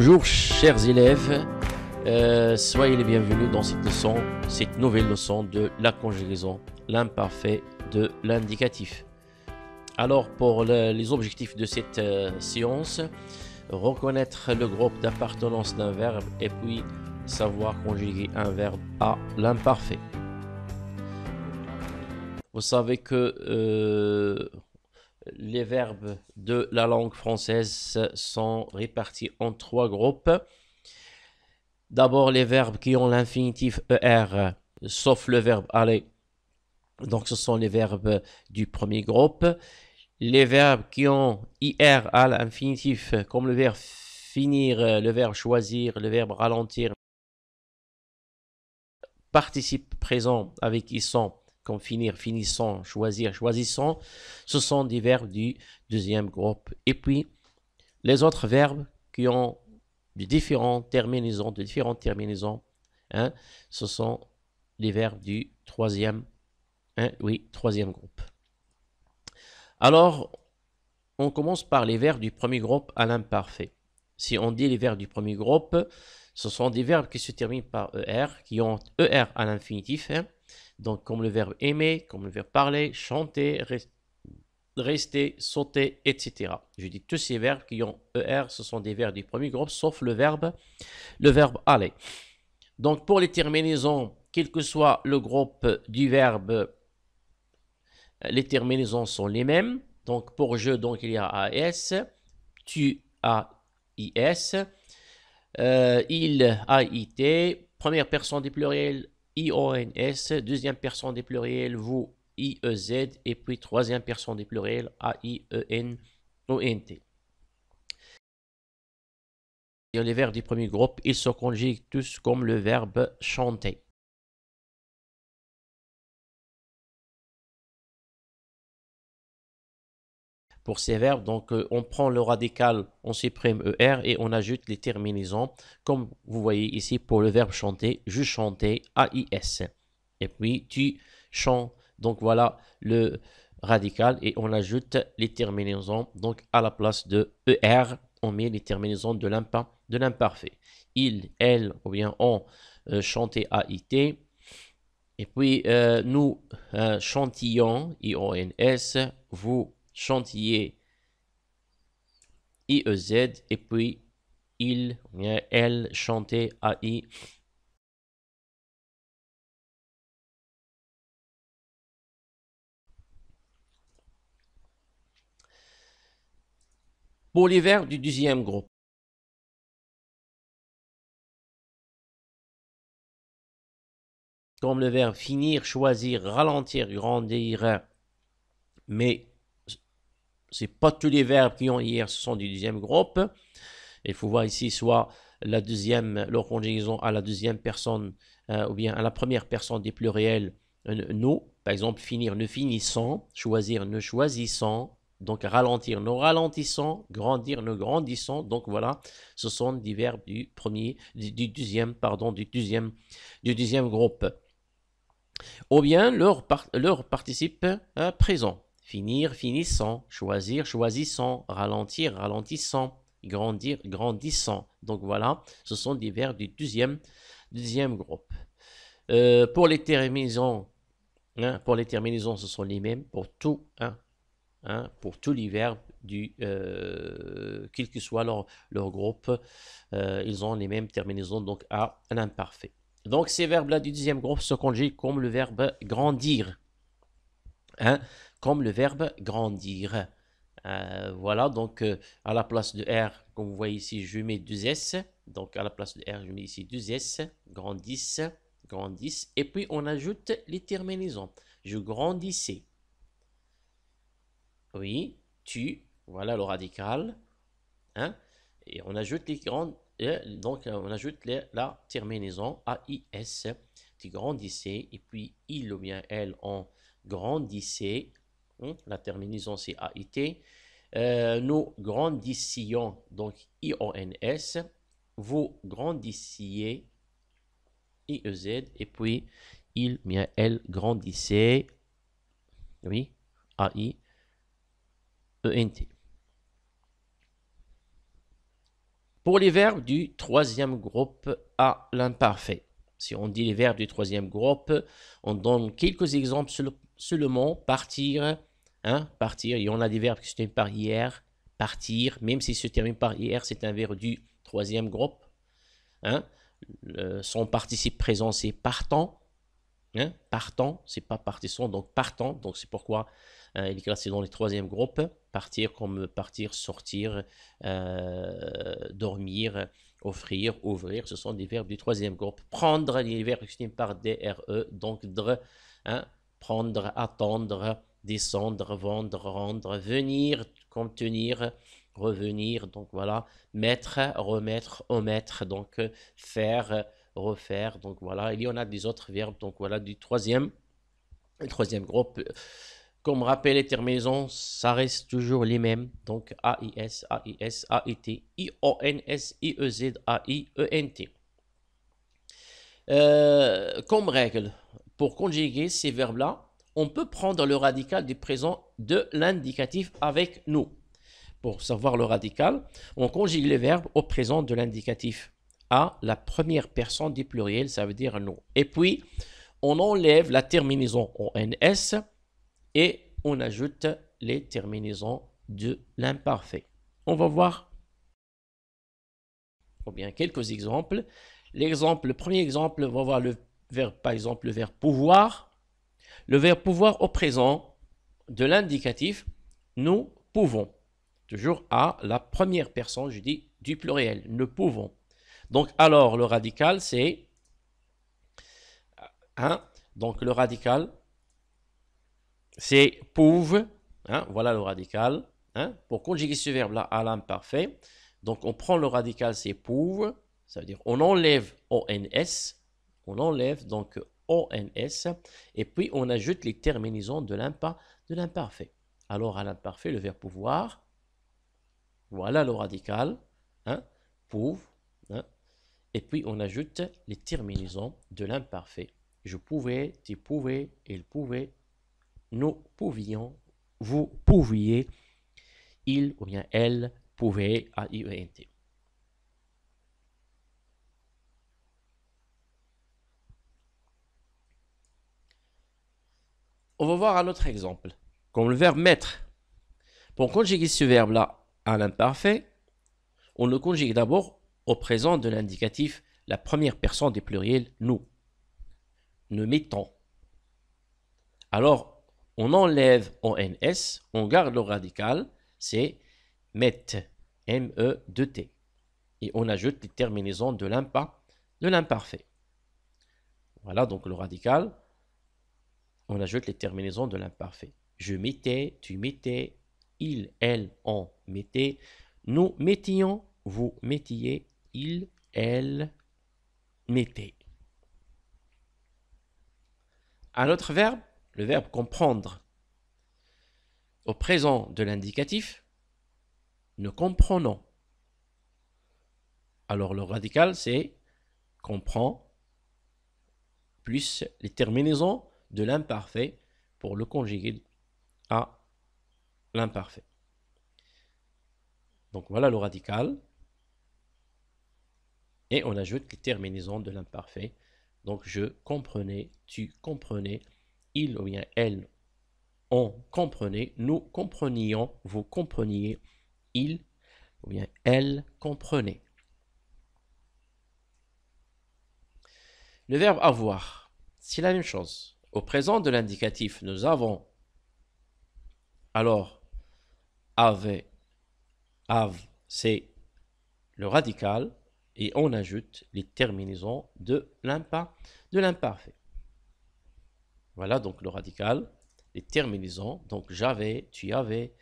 Bonjour chers élèves, soyez les bienvenus dans cette nouvelle leçon de la conjugaison, l'imparfait de l'indicatif. Alors pour les objectifs de cette séance, reconnaître le groupe d'appartenance d'un verbe et puis savoir conjuguer un verbe à l'imparfait. Vous savez que les verbes de la langue française sont répartis en trois groupes. D'abord, les verbes qui ont l'infinitif ER, sauf le verbe aller. Donc, ce sont les verbes du premier groupe. Les verbes qui ont IR à l'infinitif, comme le verbe finir, le verbe choisir, le verbe ralentir, participe présent avec ils sont, comme finir, finissant, choisir, choisissant, ce sont des verbes du deuxième groupe. Et puis, les autres verbes qui ont de différentes terminaisons, hein, ce sont les verbes du troisième groupe. Alors, on commence par les verbes du premier groupe à l'imparfait. Si on dit les verbes du premier groupe, ce sont des verbes qui se terminent par ER, qui ont ER à l'infinitif, hein, donc comme le verbe aimer, comme le verbe parler, chanter, rester, sauter, etc. Je dis tous ces verbes qui ont ER, ce sont des verbes du premier groupe, sauf le verbe aller. Donc pour les terminaisons, quel que soit le groupe du verbe, les terminaisons sont les mêmes. Donc pour je, donc il y a AS, tu, AIS, il, AIT, première personne du pluriel, IONS, deuxième personne du pluriel, vous, IEZ, et puis troisième personne du pluriel, AIENONT. Les verbes du premier groupe, ils se conjuguent tous comme le verbe chanter. Pour ces verbes, donc on prend le radical, on supprime ER et on ajoute les terminaisons, comme vous voyez ici pour le verbe chanter, je chantais, AIS. Et puis tu chantes, donc voilà le radical et on ajoute les terminaisons, donc à la place de ER, on met les terminaisons de l'imparfait. Il, elle ou bien on chantait AIT. Et puis nous chantillons, IONS, vous chantier IEZ et puis il, elle chantait AI. Pour les verbes du deuxième groupe, comme le verbe finir, choisir, ralentir, grandir, mais c'est pas tous les verbes qui ont hier, ce sont du deuxième groupe. Il faut voir ici soit la deuxième, leur conjugaison à la deuxième personne ou bien à la première personne des pluriels, nous, par exemple finir, ne finissant, choisir, ne choisissant, donc ralentir, ne ralentissant, grandir, ne grandissant. Donc voilà, ce sont des verbes du deuxième groupe. Ou bien leur participe présent. Finir, finissant, choisir, choisissant, ralentir, ralentissant, grandir, grandissant. Donc voilà, ce sont des verbes du deuxième groupe. Pour les terminaisons, ce sont les mêmes pour tout, pour tous les verbes quel que soit leur groupe, ils ont les mêmes terminaisons, donc à l'imparfait. Donc ces verbes-là du deuxième groupe se conjuguent comme le verbe grandir. Comme le verbe grandir. Voilà, donc à la place de R, comme vous voyez ici, je mets 2S. Donc à la place de R, je mets ici 2S. Grandissent, grandissent. Et puis on ajoute les terminaisons. Je grandissais. Oui, tu, voilà le radical. Et on ajoute les grandes, donc on ajoute la terminaison AIS. Tu grandissais. Et puis il ou bien elle, on grandissait. La terminaison c'est AIT. Nous grandissions, donc IONS. Vous grandissiez, IEZ. Et puis il, bien elle grandissait. Oui, AIENT. Pour les verbes du troisième groupe à l'imparfait, si on dit les verbes du troisième groupe, on donne quelques exemples seulement. Partir, hein, partir, il y en a des verbes qui se terminent par IR, partir, même s'il se termine par IR, c'est un verbe du troisième groupe. Hein. Son participe présent, c'est partant. Hein, partant, c'est pas partissant, donc partant, donc c'est pourquoi il est classé dans les troisième groupes. Partir comme partir, sortir, dormir, offrir, ouvrir, ce sont des verbes du troisième groupe. Prendre, les verbes qui se terminent par DRE, donc dre, hein, prendre, attendre, descendre, vendre, rendre, venir, contenir, revenir, donc voilà, mettre, remettre, omettre, donc faire, refaire, donc voilà, il y en a des autres verbes, donc voilà, du troisième groupe. Comme rappel, les terminaisons, ça reste toujours les mêmes, donc AIS, AIS, AIT, IONS, IEZ, AIENT. Comme règle, pour conjuguer ces verbes-là, on peut prendre le radical du présent de l'indicatif avec nous. Pour savoir le radical, on conjugue les verbes au présent de l'indicatif à la première personne du pluriel, ça veut dire nous. Et puis, on enlève la terminaison ONS et on ajoute les terminaisons de l'imparfait. On va voir bien quelques exemples. Le premier exemple, on va voir le verbe, par exemple, le verbe pouvoir. Le verbe pouvoir au présent de l'indicatif, nous pouvons. Toujours à la première personne, je dis du pluriel, nous pouvons. Donc, alors, le radical, c'est 1. Donc, le radical, c'est pouve. Hein, voilà le radical. Hein, pour conjuguer ce verbe-là à l'imparfait, donc on prend le radical, c'est pouve. Ça veut dire on enlève ONS. On enlève donc ONS. Et puis, on ajoute les terminaisons de l'imparfait. Alors, à l'imparfait, le verbe pouvoir. Voilà le radical. Hein, pouve. Hein, et puis, on ajoute les terminaisons de l'imparfait. Je pouvais, tu pouvais, il pouvait, nous pouvions, vous pouviez, il ou bien elle pouvait, AIENT. On va voir un autre exemple, comme le verbe mettre. Pour conjuguer ce verbe-là à l'imparfait, on le conjugue d'abord au présent de l'indicatif, la première personne du pluriel, nous. Nous mettons. Alors, on enlève ONS, on garde le radical, c'est mette, M-E-2-T. Et on ajoute les terminaisons de l'imparfait. Voilà donc le radical, on ajoute les terminaisons de l'imparfait. Je mettais, tu mettais, il, elle, on mettait, nous mettions, vous mettiez, il, elle mettait. Un autre verbe, le verbe comprendre. Au présent de l'indicatif, nous comprenons. Alors le radical, c'est comprend plus les terminaisons de l'imparfait pour le conjuguer à l'imparfait. Donc voilà le radical. Et on ajoute les terminaisons de l'imparfait. Donc je comprenais, tu comprenais, il ou bien elle, on comprenait, nous comprenions, vous compreniez, il ou bien elle comprenait. Le verbe avoir, c'est la même chose. Au présent de l'indicatif, nous avons alors avait, c'est le radical et on ajoute les terminaisons de l'imparfait. Voilà donc le radical, les terminaisons. Donc j'avais, tu avais,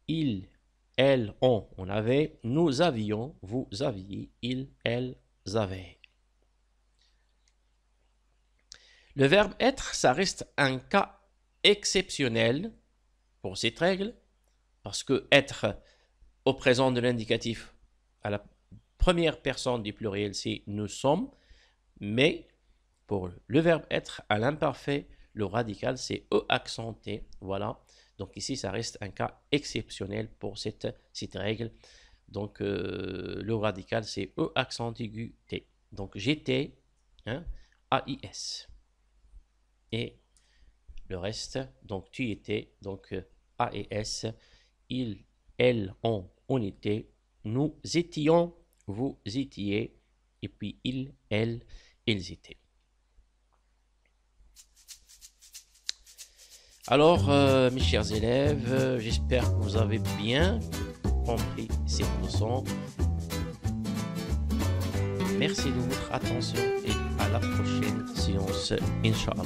il, elle, on avait, nous avions, vous aviez, ils, elles avaient. Le verbe être, ça reste un cas exceptionnel pour cette règle, parce que être au présent de l'indicatif à la première personne du pluriel, c'est nous sommes, mais pour le verbe être à l'imparfait, le radical, c'est E accenté, voilà. Donc ici, ça reste un cas exceptionnel pour cette règle. Donc, le radical, c'est E accent aigu T. Donc, j'étais, hein, AIS. Et le reste, donc tu étais, donc A et S, il, elle, on était, nous étions, vous étiez, et puis il, elle, ils étaient. Alors, mes chers élèves, j'espère que vous avez bien compris ces leçons. Merci de votre attention et à la prochaine séance, Inch'Allah.